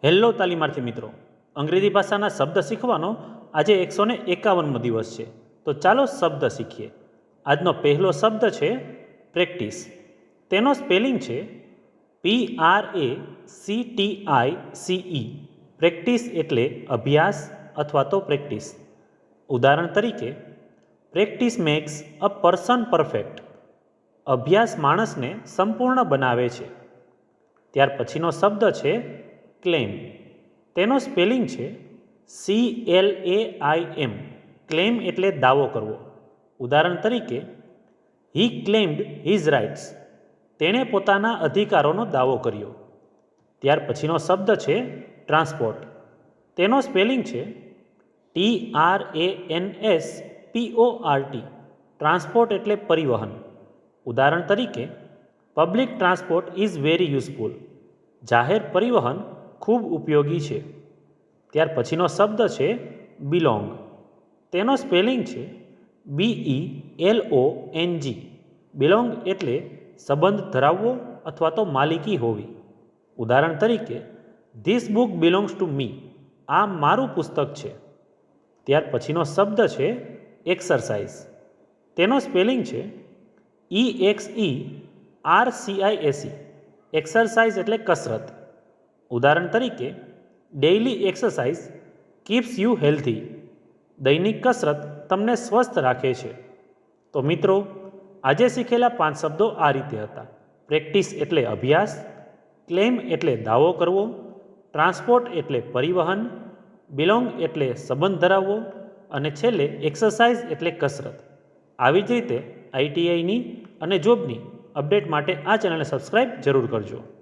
Hello તાલીમાર્થી મિત્રો, અંગ્રેજી ભાષાના શબ્દ શીખવાનો આજે 151મો દિવસ છે. તો ચાલો શબ્દ શીખીએ. આજનો પહેલો શબ્દ છે પ્રેક્ટિસ. તેનો સ્પેલિંગ છે PRACTICE. પ્રેક્ટિસ એટલે અભ્યાસ અથવા તો પ્રેક્ટિસ. ઉદાહરણ તરીકે, practice max a person perfect. અભ્યાસ માણસને સંપૂર્ણ બનાવે છે. ત્યાર પછીનો શબ્દ છે ક્લેમ. તેનો સ્પેલિંગ છે CLAIM. ક્લેમ એટલે દાવો કરવો. ઉદાહરણ તરીકે, હી ક્લેમ્ડ હિઝ રાઇટ્સ. તેણે પોતાના અધિકારોનો દાવો કર્યો. ત્યાર પછીનો શબ્દ છે ટ્રાન્સપોર્ટ. તેનો સ્પેલિંગ છે TRANSPORT. ટ્રાન્સપોર્ટ એટલે પરિવહન. ઉદાહરણ તરીકે, public transport is very useful. જાહેર પરિવહન ખૂબ ઉપયોગી છે. ત્યાર પછીનો શબ્દ છે બિલોંગ. તેનો સ્પેલિંગ છે BELONG. બિલોંગ એટલે સંબંધ ધરાવવો અથવા તો માલિકી હોવી. ઉદાહરણ તરીકે, this book belongs to me. આ મારું પુસ્તક છે. ત્યાર પછીનો શબ્દ છે એક્સરસાઇઝ. તેનો સ્પેલિંગ છે EXERCISE. એક્સરસાઇઝ એટલે કસરત. ઉદાહરણ તરીકે, daily exercise keeps you healthy. દૈનિક કસરત તમને સ્વસ્થ રાખે છે. તો મિત્રો, આજે શીખેલા 5 શબ્દો આ રીતે હતા. પ્રેક્ટિસ એટલે અભ્યાસ, ક્લેમ એટલે દાવો કરવો, ટ્રાન્સપોર્ટ એટલે પરિવહન, બિલોંગ એટલે સંબંધ ધરાવવો અને છેલ્લે એક્સરસાઇઝ એટલે કસરત. આવી જ રીતે ITIની અને જોબની અપડેટ માટે આ ચેનલને સબસ્ક્રાઈબ જરૂર કરજો.